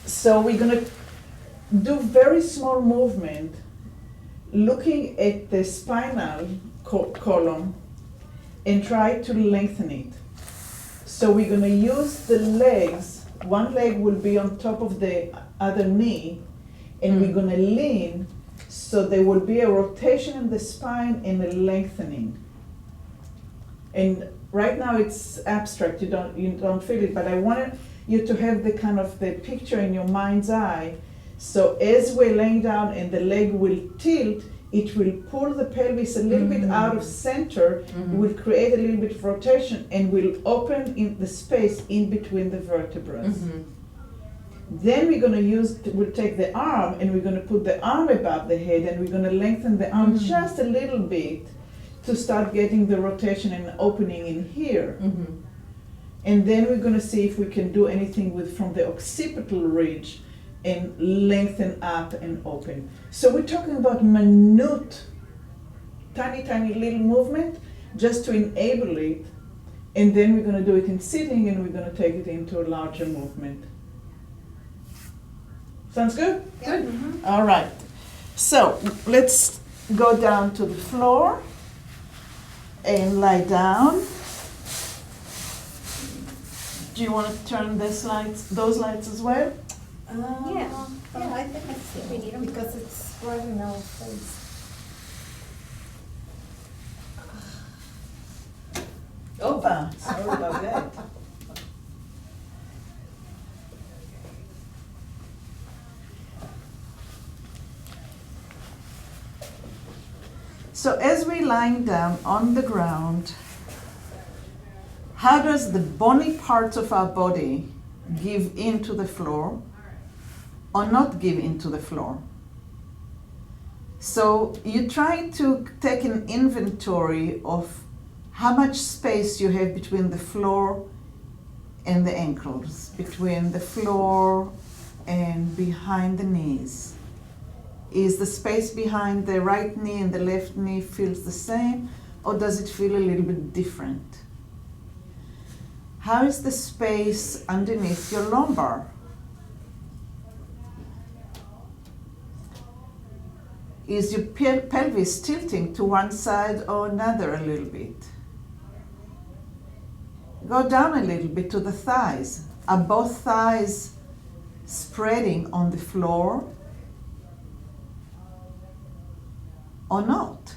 So we're gonna do very small movement, looking at the spinal column and try to lengthen it. So we're gonna use the legs, one leg will be on top of the other knee, and we're gonna lean, so there will be a rotation in the spine and a lengthening. And right now it's abstract, you don't feel it, but I wanted you to have the kind of the picture in your mind's eye. So as we're laying down and the leg will tilt, it will pull the pelvis a little bit out of center, will create a little bit of rotation, and will open in the space in between the vertebrae. Then we're gonna we'll take the arm and we're gonna put the arm above the head, and we're gonna lengthen the arm just a little bit to start getting the rotation and opening in here. And then we're gonna see if we can do anything from the occipital ridge and lengthen up and open. So we're talking about minute, tiny little movement just to enable it, and then we're gonna do it in sitting, and we're gonna take it into a larger movement. Sounds good? Good. All right. So let's go down to the floor and lie down. Do you want to turn those lights as well? Yeah, I think it's, we need them because it's right in our face. Opa, sorry about that. So as we're lying down on the ground, how does the bony parts of our body give into the floor or not give into the floor? So you try to take an inventory of how much space you have between the floor and the ankles, between the floor and behind the knees. Is the space behind the right knee and the left knee feels the same, or does it feel a little bit different? How is the space underneath your lumbar? Is your pelvis tilting to one side or another a little bit? Go down a little bit to the thighs. Are both thighs spreading on the floor or not?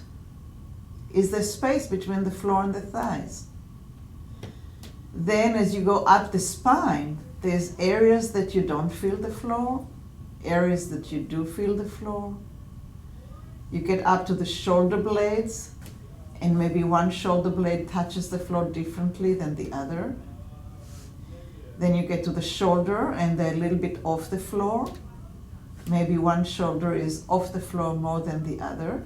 Is there space between the floor and the thighs? Then as you go up the spine, there's areas that you don't feel the floor, areas that you do feel the floor. You get up to the shoulder blades, and maybe one shoulder blade touches the floor differently than the other. Then you get to the shoulder, and they're a little bit off the floor. Maybe one shoulder is off the floor more than the other.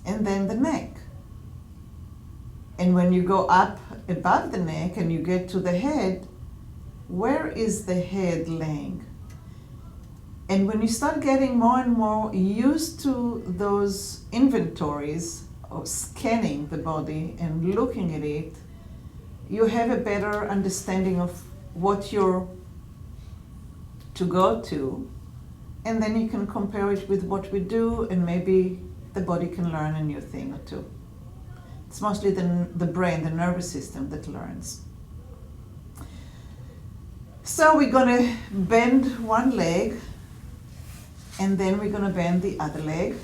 And then the neck. And when you go up above the neck and you get to the head, where is the head laying? And when you start getting more and more used to those inventories of scanning the body and looking at it, you have a better understanding of what you're to go to, and then you can compare it with what we do, and maybe the body can learn a new thing or two. It's mostly the brain, the nervous system that learns. So we're gonna bend one leg, and then we're gonna bend the other leg.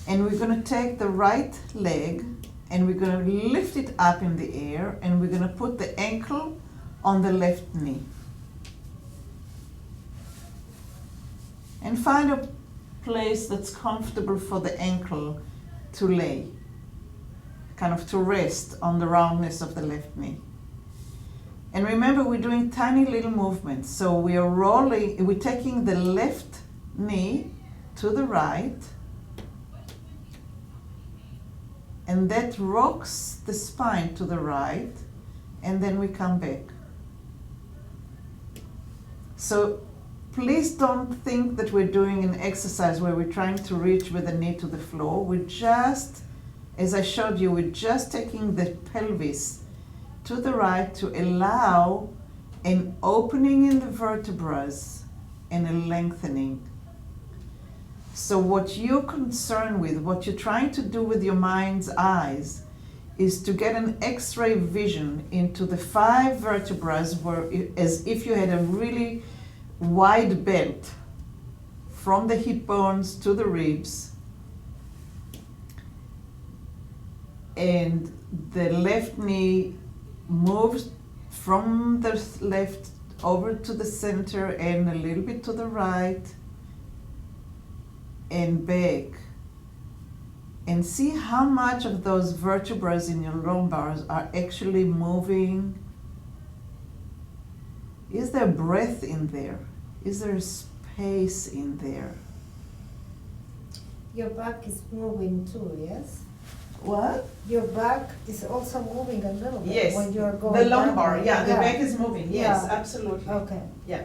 And we're gonna take the right leg and we're gonna lift it up in the air, and we're gonna put the ankle on the left knee. And find a place that's comfortable for the ankle to lay, kind of to rest on the roundness of the left knee. And remember, we're doing tiny little movements. So we are rolling, we're taking the left knee to the right, and that rocks the spine to the right, and then we come back. So please don't think that we're doing an exercise where we're trying to reach with the knee to the floor. We're just, as I showed you, we're just taking the pelvis to the right to allow an opening in the vertebrae and a lengthening. So what you're concerned with, what you're trying to do with your mind's eyes, is to get an X-ray vision into the 5 vertebrae as if you had a really wide belt from the hip bones to the ribs, and the left knee moves from the left over to the center and a little bit to the right and back. And see how much of those vertebrae in your lumbars are actually moving. Is there breath in there? Is there space in there? Your back is moving too, yes? What? Your back is also moving a little bit Yes, when you're going the lumbar, down. yeah, the back is moving, yes, Yeah. absolutely. Okay. Yeah.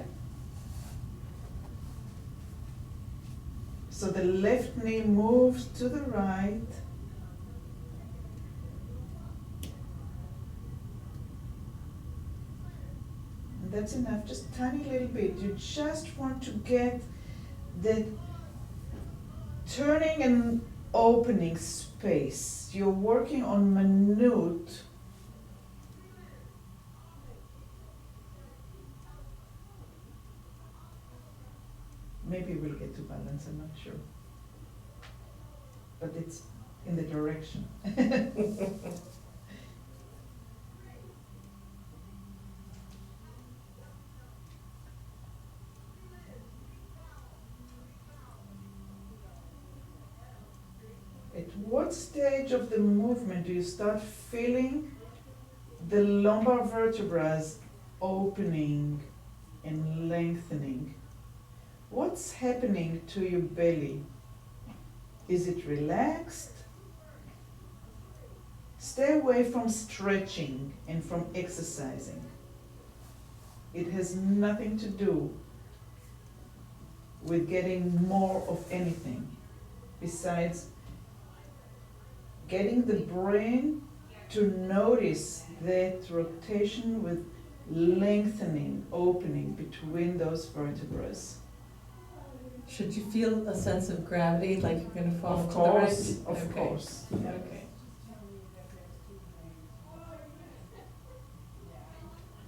So the left knee moves to the right. And that's enough, just tiny little bit. You just want to get the turning and opening space. You're working on minute. Maybe we'll get to balance, I'm not sure. But it's in the direction. At what stage of the movement do you start feeling the lumbar vertebrae opening and lengthening? What's happening to your belly? Is it relaxed? Stay away from stretching and from exercising. It has nothing to do with getting more of anything besides getting the brain to notice that rotation with lengthening, opening between those vertebrae. Should you feel a sense of gravity, like you're going to fall Of to course, the right? of course. Yeah. Okay.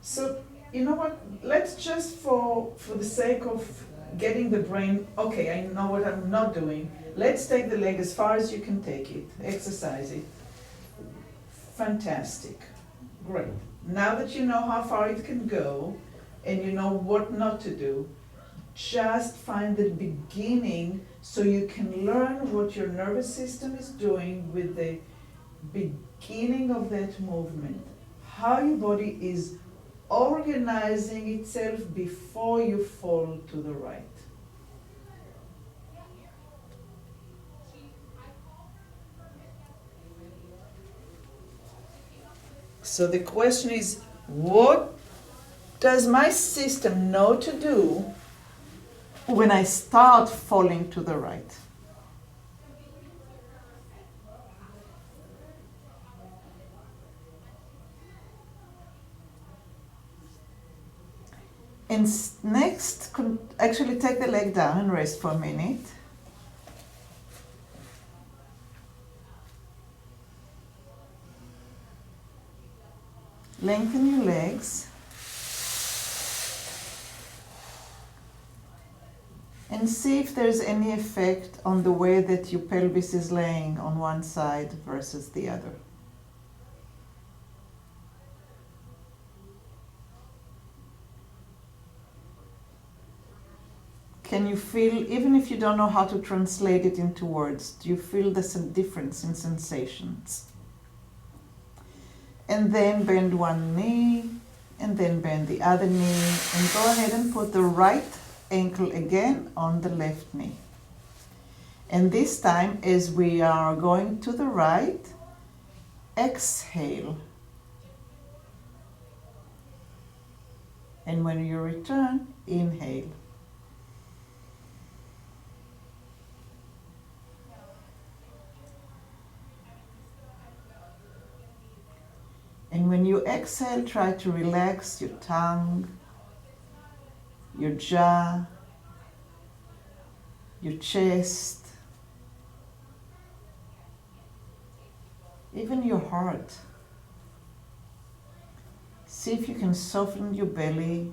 So, you know what, let's just for the sake of getting the brain, okay, I know what I'm not doing. Let's take the leg as far as you can take it, exercise it. Fantastic, great. Now that you know how far it can go and you know what not to do, just find the beginning so you can learn what your nervous system is doing with the beginning of that movement. How your body is organizing itself before you fall to the right. So the question is, what does my system know to do when I start falling to the right? And next, actually take the leg down and rest for a minute. Lengthen your legs. And see if there's any effect on the way that your pelvis is laying on one side versus the other. Can you feel, even if you don't know how to translate it into words, do you feel there's a difference in sensations? And then bend one knee, and then bend the other knee, and go ahead and put the right ankle again on the left knee. And this time, as we are going to the right, exhale. And when you return, inhale. And when you exhale, try to relax your tongue, your jaw, your chest, even your heart. See if you can soften your belly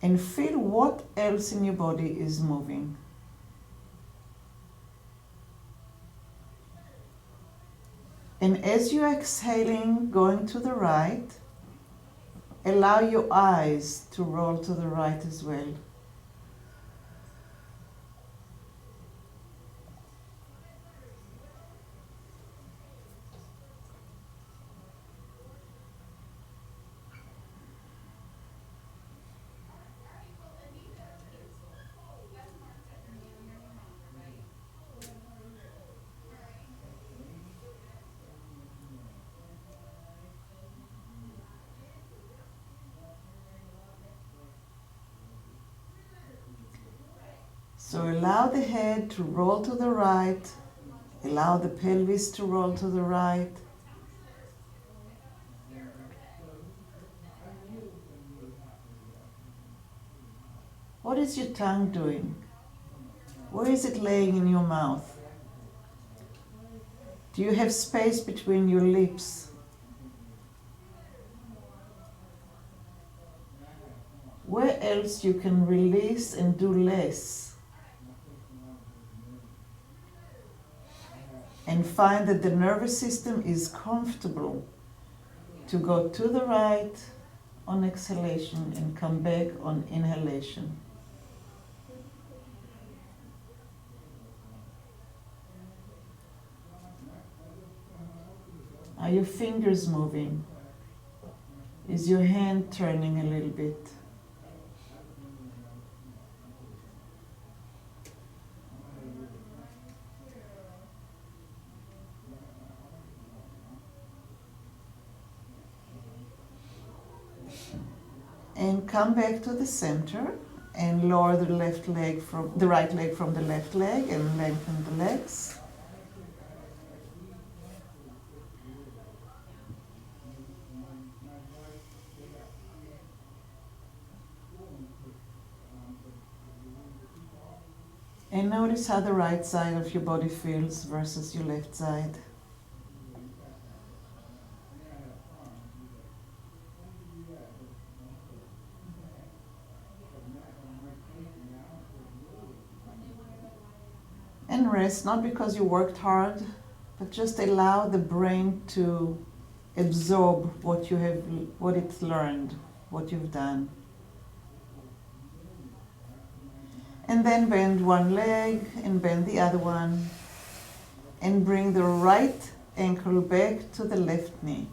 and feel what else in your body is moving. And as you're exhaling, going to the right, allow your eyes to roll to the right as well. So allow the head to roll to the right, allow the pelvis to roll to the right. What is your tongue doing? Where is it laying in your mouth? Do you have space between your lips? Where else you can release and do less? And find that the nervous system is comfortable to go to the right on exhalation and come back on inhalation. Are your fingers moving? Is your hand turning a little bit? And come back to the center and lower the right leg from the left leg and lengthen the legs. And notice how the right side of your body feels versus your left side. And rest, not because you worked hard, but just allow the brain to absorb what it's learned, what you've done. And then bend one leg and bend the other one. And bring the right ankle back to the left knee.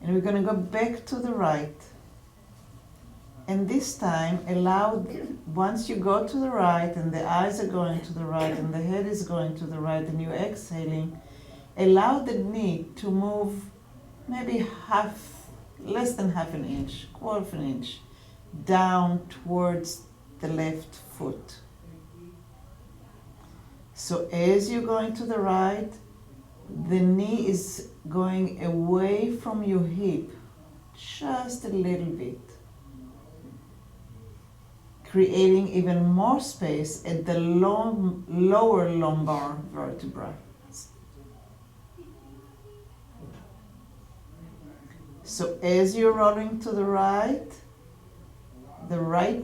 And we're going to go back to the right. And this time, once you go to the right and the eyes are going to the right and the head is going to the right and you're exhaling, allow the knee to move maybe less than half an inch, quarter of an inch, down towards the left foot. So as you're going to the right, the knee is going away from your hip, just a little bit, creating even more space at the lower lumbar vertebra. So as you're rolling to the right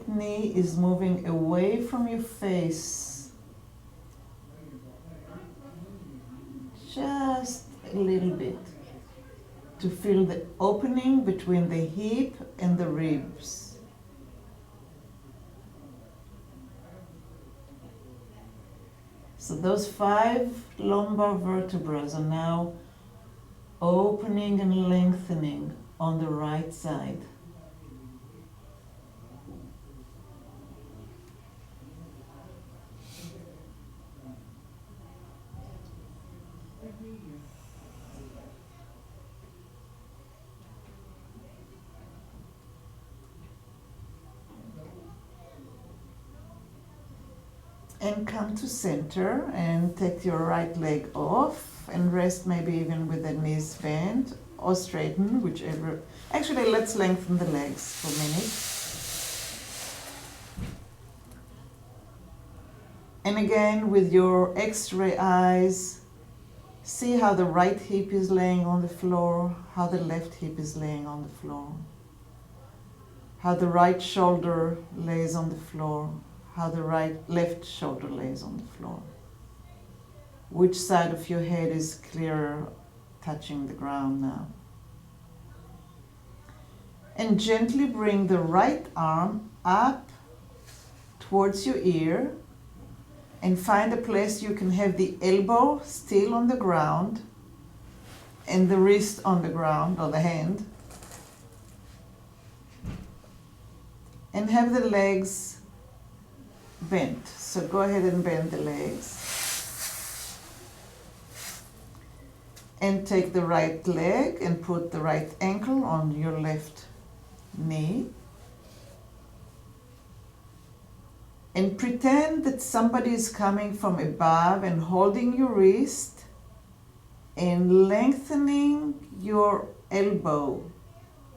knee is moving away from your face, just a little bit, to feel the opening between the hip and the ribs. So those 5 lumbar vertebrae are now opening and lengthening on the right side. And come to center and take your right leg off. and rest maybe even with the knees bent or straighten, whichever. Actually, let's lengthen the legs for a minute. And again, with your X-ray eyes, see how the right hip is laying on the floor, how the left hip is laying on the floor, how the right shoulder lays on the floor, how the left shoulder lays on the floor. Which side of your head is clearer, touching the ground now. And gently bring the right arm up towards your ear and find a place you can have the elbow still on the ground and the wrist on the ground, or the hand. And have the legs bent. So go ahead and bend the legs. And take the right leg and put the right ankle on your left knee. And pretend that somebody is coming from above and holding your wrist and lengthening your elbow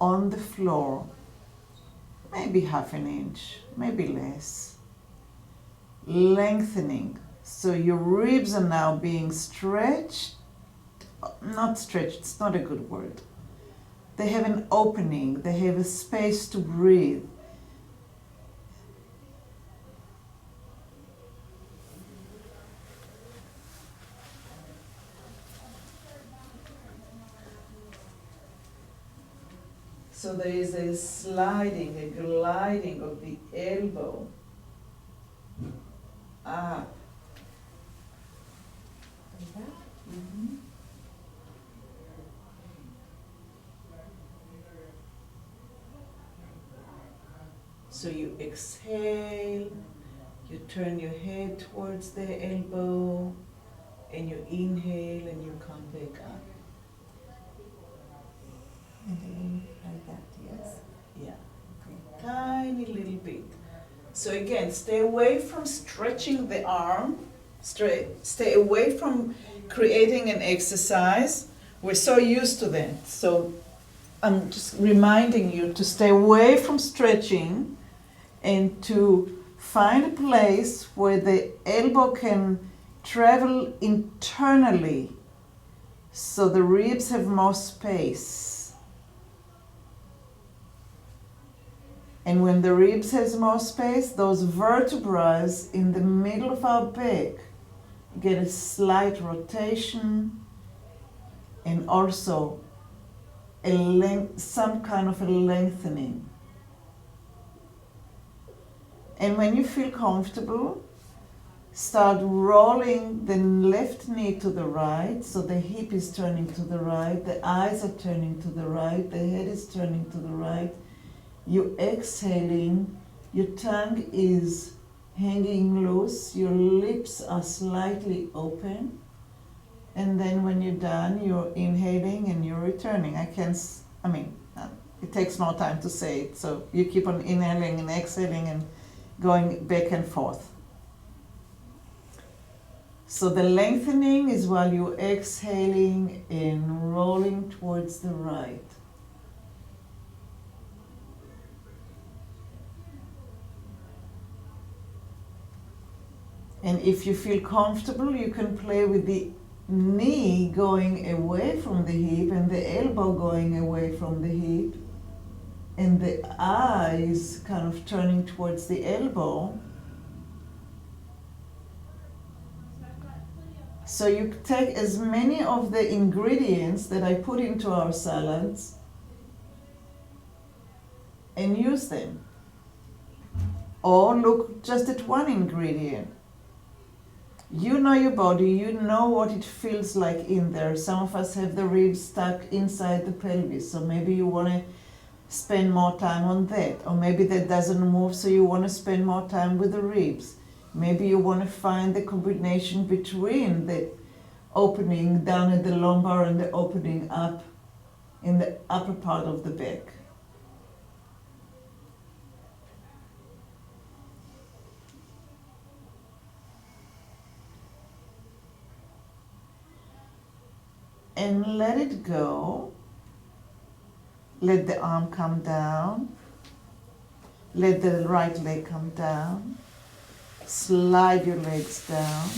on the floor. Maybe half an inch, maybe less. Lengthening. So your ribs are now being stretched. Not stretched, it's not a good word. They have an opening, they have a space to breathe. So there is a sliding, a gliding of the elbow up. Mm-hmm. So you exhale, you turn your head towards the elbow, and you inhale and you come back up. Like that, yes? Yeah. Okay. Tiny little bit. So again, stay away from stretching the arm, stay away from creating an exercise. We're so used to that. So I'm just reminding you to stay away from stretching and to find a place where the elbow can travel internally so the ribs have more space. And when the ribs has more space, those vertebrae in the middle of our back get a slight rotation and also some kind of a lengthening. And when you feel comfortable, start rolling the left knee to the right, so the hip is turning to the right, the eyes are turning to the right, the head is turning to the right. You're exhaling, your tongue is hanging loose, your lips are slightly open, and then when you're done, you're inhaling and you're returning. It takes more time to say it, so you keep on inhaling and exhaling and going back and forth. So the lengthening is while you're exhaling and rolling towards the right. And if you feel comfortable, you can play with the knee going away from the hip and the elbow going away from the hip and the eyes kind of turning towards the elbow. So you take as many of the ingredients that I put into our salads and use them. Or look just at one ingredient. You know your body, you know what it feels like in there. Some of us have the ribs stuck inside the pelvis, so maybe you want to spend more time on that. Or maybe that doesn't move, so you want to spend more time with the ribs. Maybe you want to find the combination between the opening down at the lumbar and the opening up in the upper part of the back. and let it go. Let the arm come down. Let the right leg come down. Slide your legs down.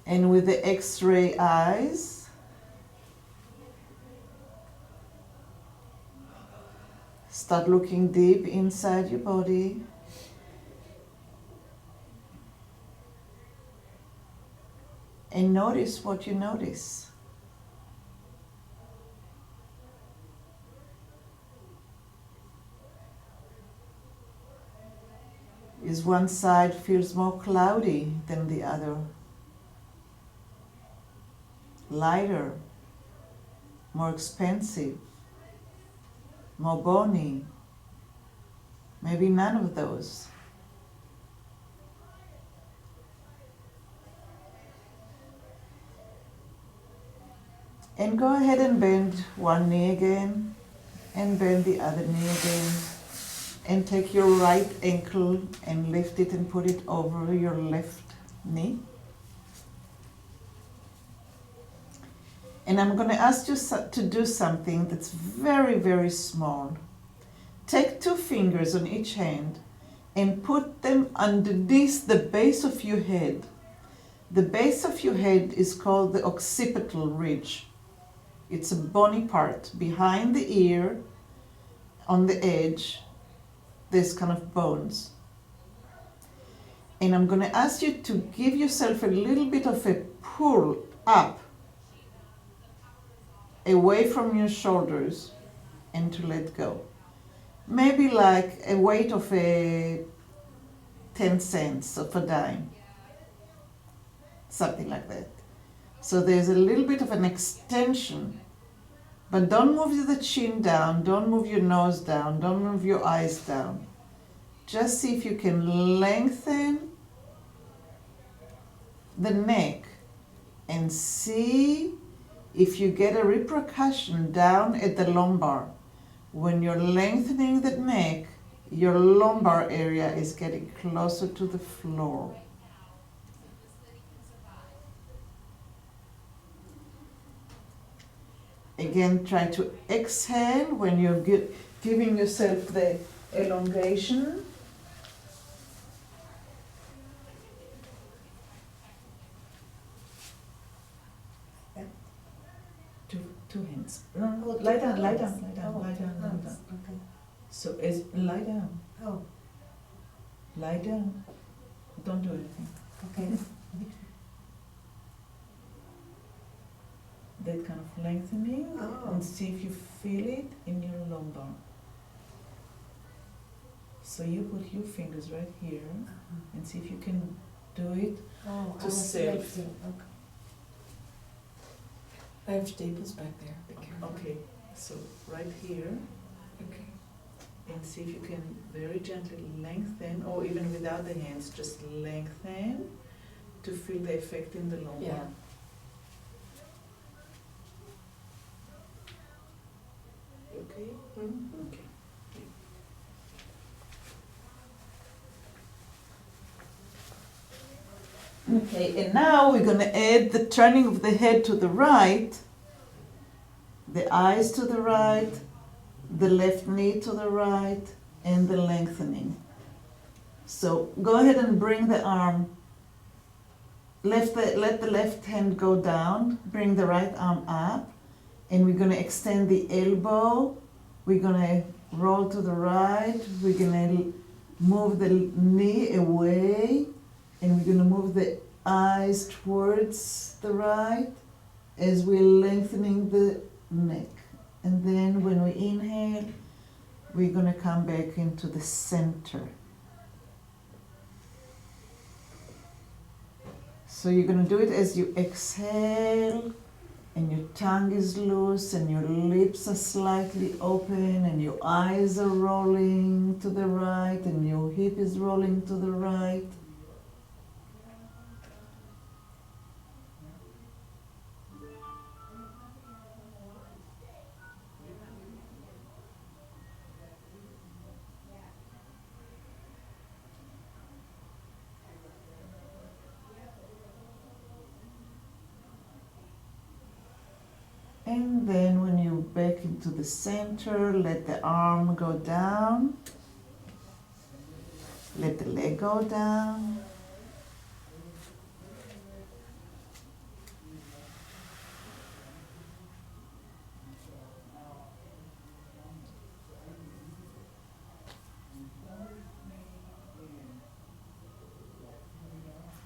And with the X-ray eyes, start looking deep inside your body. And notice what you notice. Is one side feels more cloudy than the other? Lighter, more expensive, more bony, maybe none of those. And go ahead and bend one knee again, and bend the other knee again, and take your right ankle and lift it and put it over your left knee. And I'm going to ask you to do something that's very, very small. Take 2 fingers on each hand and put them underneath the base of your head. The base of your head is called the occipital ridge. It's a bony part behind the ear. On the edge, there's kind of bones. And I'm going to ask you to give yourself a little bit of a pull up, away from your shoulders, and to let go. Maybe like a weight of a 10 cents of a dime. Something like that. So there's a little bit of an extension. But don't move the chin down, don't move your nose down, don't move your eyes down. Just see if you can lengthen the neck and see if you get a repercussion down at the lumbar. When you're lengthening the neck, your lumbar area is getting closer to the floor. Again, try to exhale when you're giving yourself the elongation. Two hands. No, lie down, lie down, lie down, lie down, lie down. Okay. So lie down. Oh, Lie down. Don't do anything. okay. That kind of lengthening, Oh. and see if you feel it in your lumbar. So you put your fingers right here and see if you can do it. Oh, To self. lifting. Okay. I have staples back there. Be careful. Okay, so right here, Okay. and see if you can very gently lengthen, or even without the hands, just lengthen to feel the effect in the lumbar. Yeah. Okay? Okay. Okay, and now we're going to add the turning of the head to the right, the eyes to the right, the left knee to the right, and the lengthening. So go ahead and bring the arm, let the left hand go down, bring the right arm up, and we're going to extend the elbow. We're going to roll to the right, we're going to move the knee away, and we're going to move the eyes towards the right as we're lengthening the neck. And then when we inhale, we're going to come back into the center. So you're going to do it as you exhale, and your tongue is loose, and your lips are slightly open, and your eyes are rolling to the right, and your hip is rolling to the right. And then when you back into the center, let the arm go down. Let the leg go down.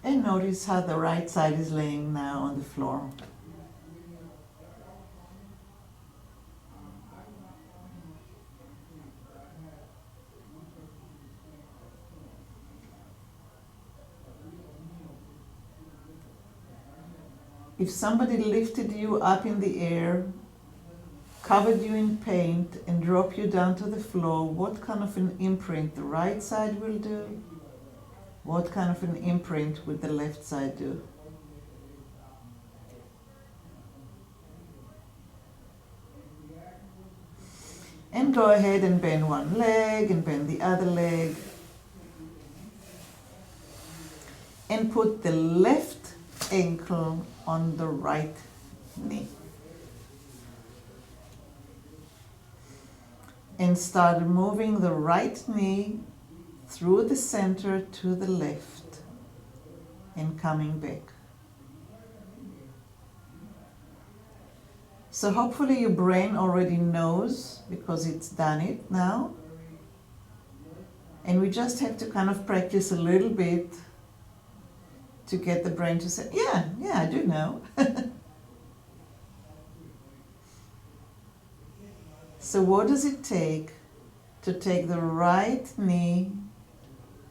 And notice how the right side is laying now on the floor. If somebody lifted you up in the air, covered you in paint, and dropped you down to the floor, what kind of an imprint the right side will do? What kind of an imprint would the left side do? And go ahead and bend one leg and bend the other leg. And put the left ankle on the right knee. And start moving the right knee through the center to the left and coming back. So hopefully your brain already knows because it's done it now. And we just have to kind of practice a little bit to get the brain to say, yeah, I do know. So what does it take to take the right knee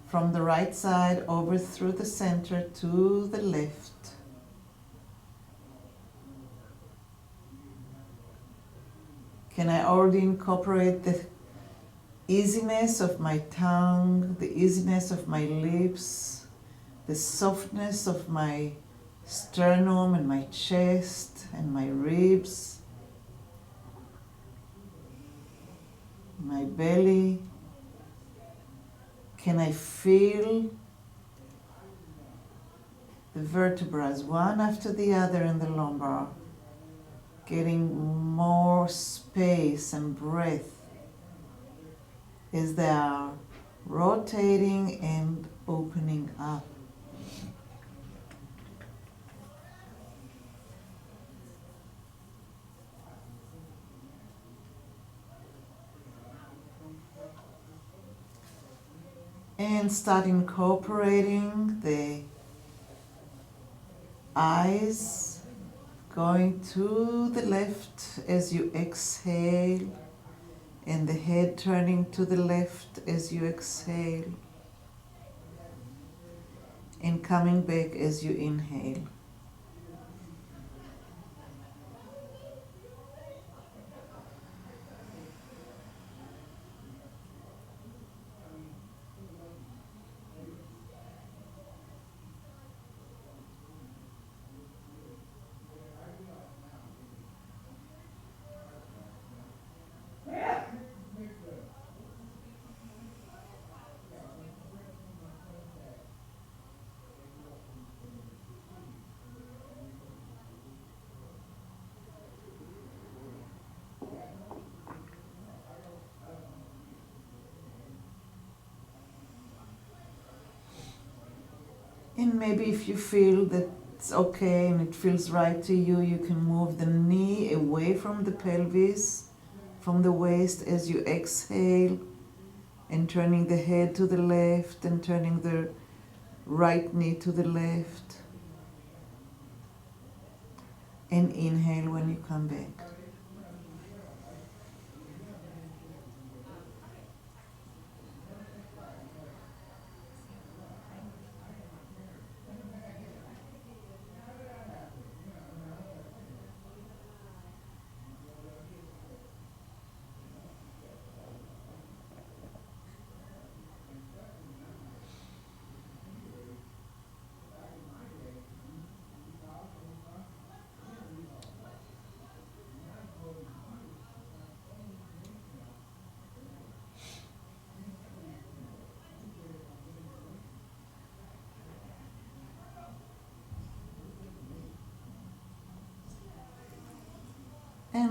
from the right side over through the center to the left? Can I already incorporate the easiness of my tongue, the easiness of my lips, the softness of my sternum and my chest and my ribs, my belly? Can I feel the vertebrae one after the other in the lumbar, getting more space and breath as they are rotating and opening up? And start incorporating the eyes going to the left as you exhale, and the head turning to the left as you exhale, and coming back as you inhale. And maybe if you feel that it's okay and it feels right to you, you can move the knee away from the pelvis, from the waist as you exhale, and turning the head to the left and turning the right knee to the left. And inhale when you come back.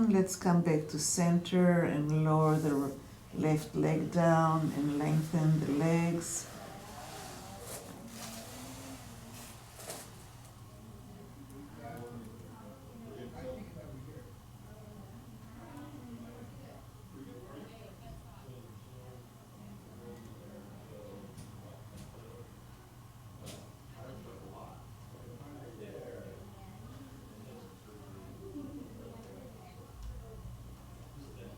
And let's come back to center and lower the left leg down and lengthen the legs.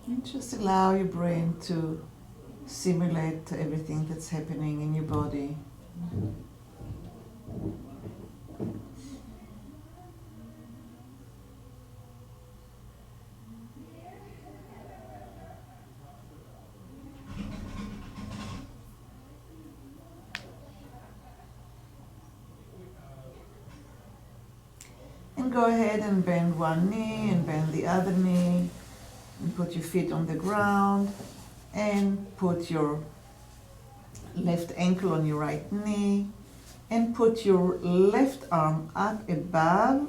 And just allow your brain to simulate everything that's happening in your body. And go ahead and bend one knee and bend the other knee. And put your feet on the ground and put your left ankle on your right knee and put your left arm up above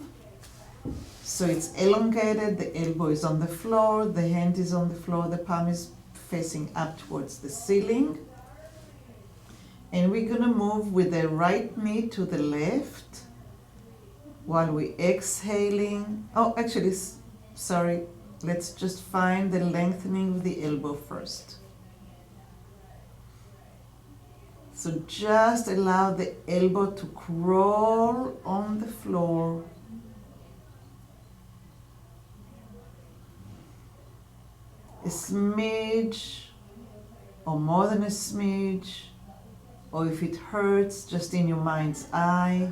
so it's elongated, the elbow is on the floor, the hand is on the floor, the palm is facing up towards the ceiling. And we're going to move with the right knee to the left while we're exhaling. Oh, actually, sorry. Let's just find the lengthening of the elbow first. So just allow the elbow to crawl on the floor. A smidge, or more than a smidge, or if it hurts, just in your mind's eye.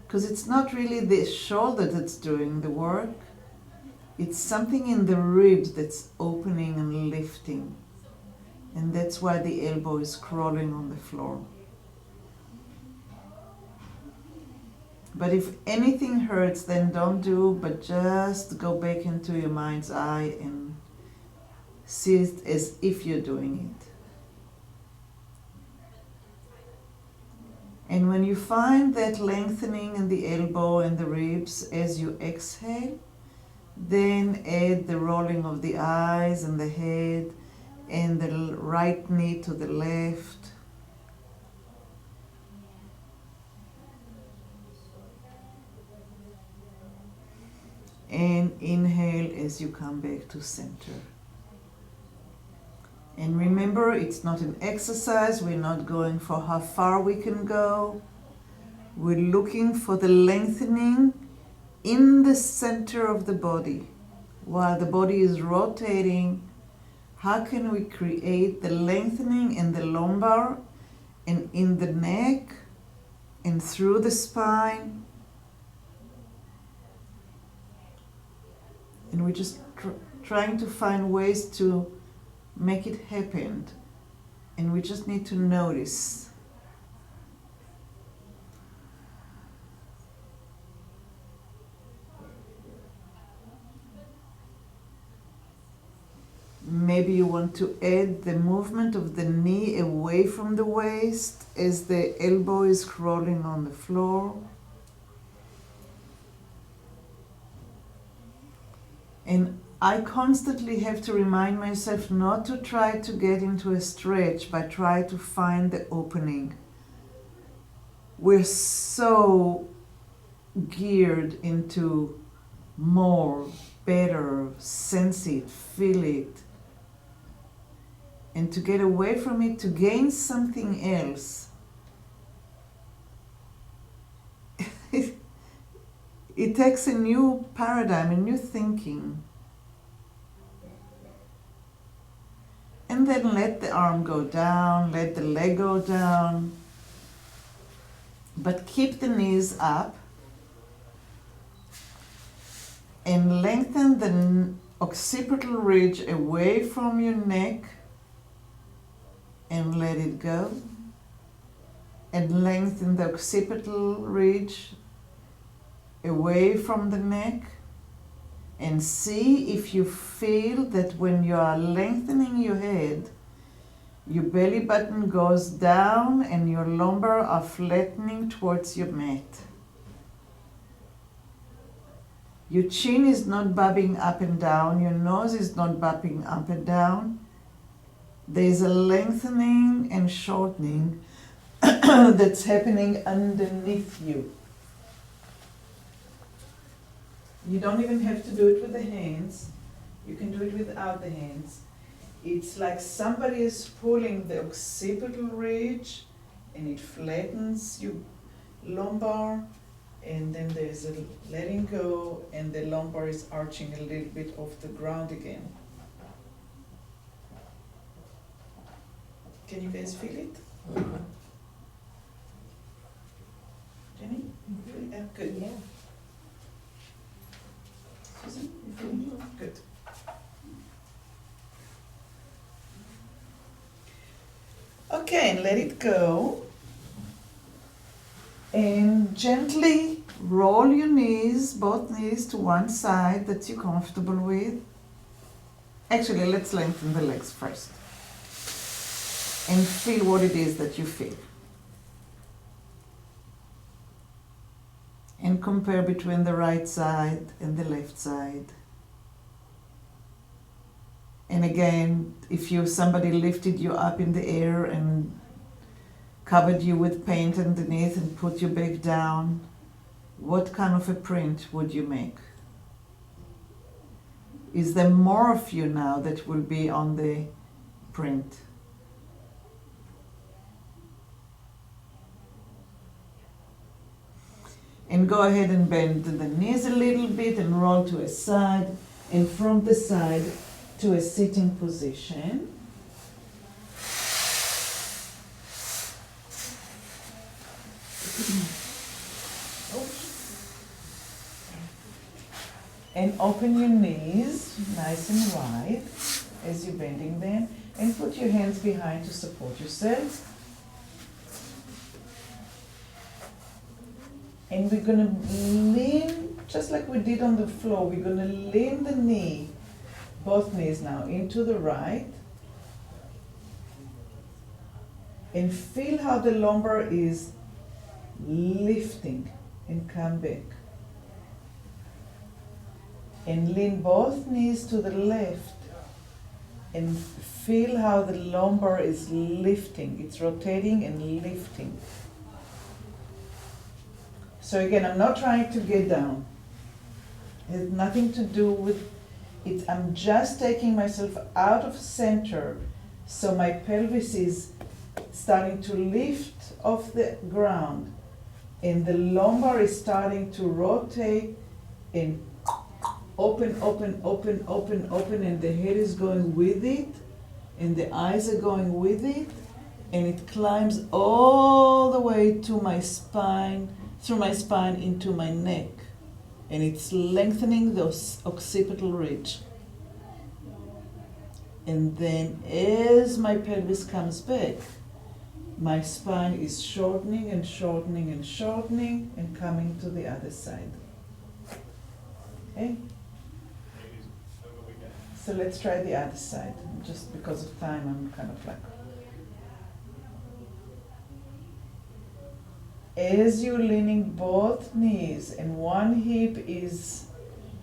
Because it's not really the shoulder that's doing the work, it's something in the ribs that's opening and lifting. And that's why the elbow is crawling on the floor. But if anything hurts, then don't do, but just go back into your mind's eye and see it as if you're doing it. And when you find that lengthening in the elbow and the ribs as you exhale, then add the rolling of the eyes and the head and the right knee to the left. And inhale as you come back to center. And remember, it's not an exercise. We're not going for how far we can go. We're looking for the lengthening in the center of the body. While the body is rotating, how can we create the lengthening in the lumbar and in the neck and through the spine? And we're just trying to find ways to make it happen, and we just need to notice. Maybe you want to add the movement of the knee away from the waist as the elbow is crawling on the floor. And I constantly have to remind myself not to try to get into a stretch, but try to find the opening. We're so geared into more, better, sense it, feel it. And to get away from it, to gain something else, it takes a new paradigm, a new thinking. And then let the arm go down, let the leg go down, but keep the knees up and lengthen the occipital ridge away from your neck and let it go. And lengthen the occipital ridge away from the neck. And see if you feel that when you are lengthening your head, your belly button goes down and your lumbar are flattening towards your mat. Your chin is not bobbing up and down. Your nose is not bobbing up and down. There's a lengthening and shortening that's happening underneath you. You don't even have to do it with the hands. You can do it without the hands. It's like somebody is pulling the occipital ridge and it flattens your lumbar, and then there's a letting go and the lumbar is arching a little bit off the ground again. Can you guys feel it? Jenny? You feel it? Yeah, good. Yeah. Susan, you feel it? Good. Okay, and let it go. And gently roll your knees, both knees to one side that you're comfortable with. Actually, let's lengthen the legs first. And feel what it is that you feel. And compare between the right side and the left side. And again, if somebody lifted you up in the air and covered you with paint underneath and put you back down, what kind of a print would you make? Is there more of you now that will be on the print? And go ahead and bend the knees a little bit and roll to a side, and from the side to a sitting position. And open your knees nice and wide as you're bending them, and put your hands behind to support yourself. And we're going to lean, just like we did on the floor, we're going to lean the knee, both knees now, into the right. And feel how the lumbar is lifting and come back. And lean both knees to the left and feel how the lumbar is lifting. It's rotating and lifting. So again, I'm not trying to get down. It has nothing to do with it. I'm just taking myself out of center so my pelvis is starting to lift off the ground and the lumbar is starting to rotate and open, open, open, open, open, and the head is going with it and the eyes are going with it, and it climbs all the way to my spine, through my spine into my neck, and it's lengthening the occipital ridge. And then as my pelvis comes back, my spine is shortening and shortening and shortening and coming to the other side. Okay? So let's try the other side. Just because of time, I'm kind of like... As you're leaning both knees and one hip is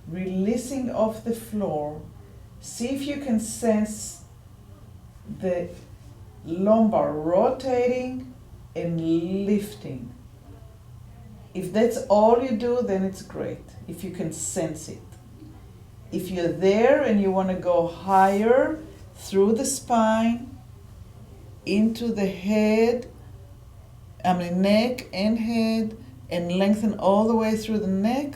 releasing off the floor, see if you can sense the lumbar rotating and lifting. If that's all you do, then it's great, if you can sense it. If you're there and you want to go higher through the spine, into the head, neck and head, and lengthen all the way through the neck,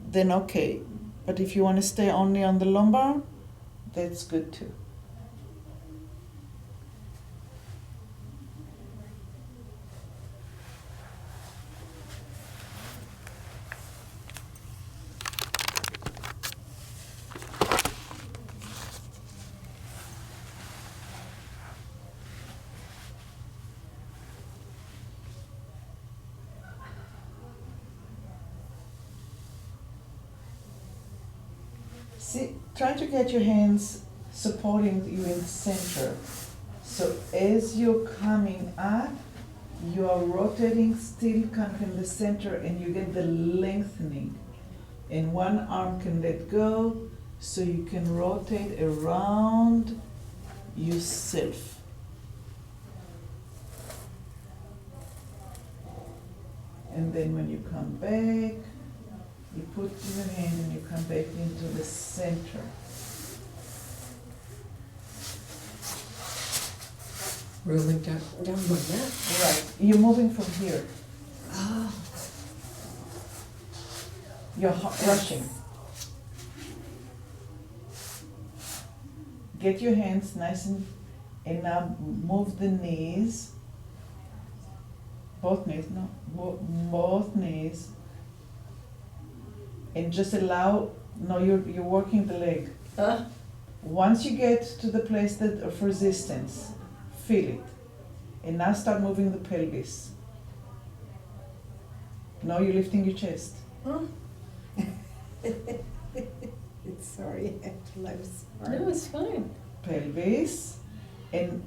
then okay. But if you want to stay only on the lumbar, that's good too. See, try to get your hands supporting you in the center. So as you're coming up, you are rotating still kind of in the center, and you get the lengthening. And one arm can let go, so you can rotate around yourself. And then when you come back, you put your hand and you come back into the center. Rolling down my mat. Right, you're moving from here. Oh. You're rushing. Get your hands nice and now move the knees. Both knees, no, both knees. And just allow, no, you're working the leg. Once you get to the place of resistance, feel it. And now start moving the pelvis. Now you're lifting your chest. It's sorry, I have to laugh smart. No, it's fine. Pelvis. And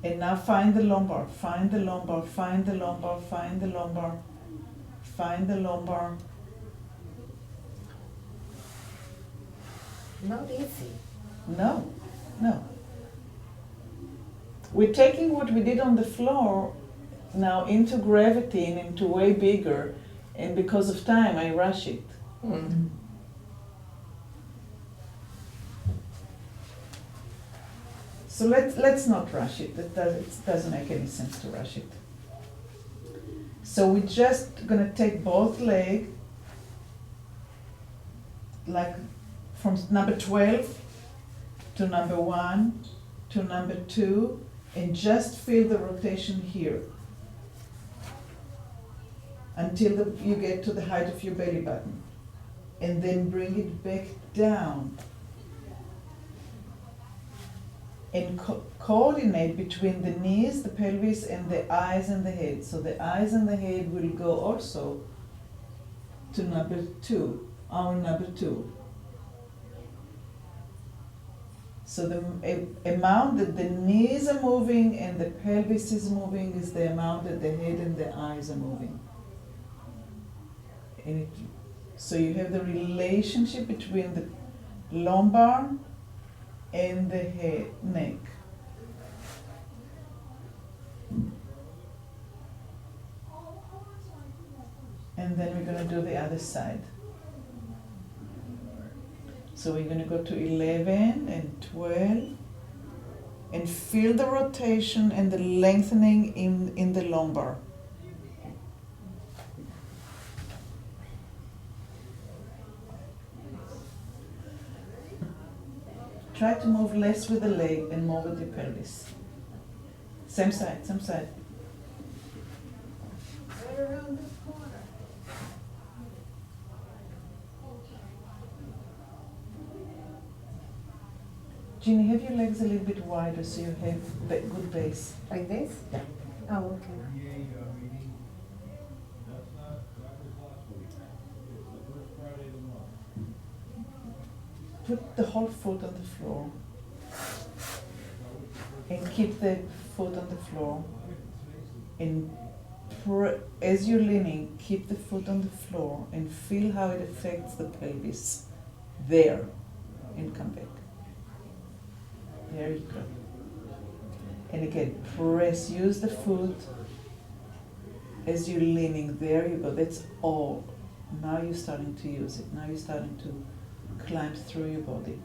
now find the lumbar. Find the lumbar, find the lumbar, find the lumbar, find the lumbar. Not easy. No, no. We're taking what we did on the floor now into gravity and into way bigger, and because of time I rush it. Mm. So let's not rush it. It doesn't make any sense to rush it. So we're just gonna take both legs, like from number 12 to number 1 to number 2, and just feel the rotation here until you get to the height of your belly button, and then bring it back down. And coordinate between the knees, the pelvis, and the eyes and the head. So the eyes and the head will go also to number 2, our number 2. So the amount that the knees are moving and the pelvis is moving is the amount that the head and the eyes are moving. And so you have the relationship between the lumbar and the head, neck. And then we're going to do the other side. So we're going to go to 11 and 12 and feel the rotation and the lengthening in the lumbar. Try to move less with the leg and more with the pelvis. Same side, same side. Right around the corner. Jeannie, have your legs a little bit wider so you have good base. Like this? Yeah. Oh, okay. Put the whole foot on the floor and keep the foot on the floor. And as you're leaning, keep the foot on the floor and feel how it affects the pelvis. There, and come back. There you go. And again, press, use the foot as you're leaning. There you go, that's all. Now you're starting to use it. Now you're starting to climb through your body.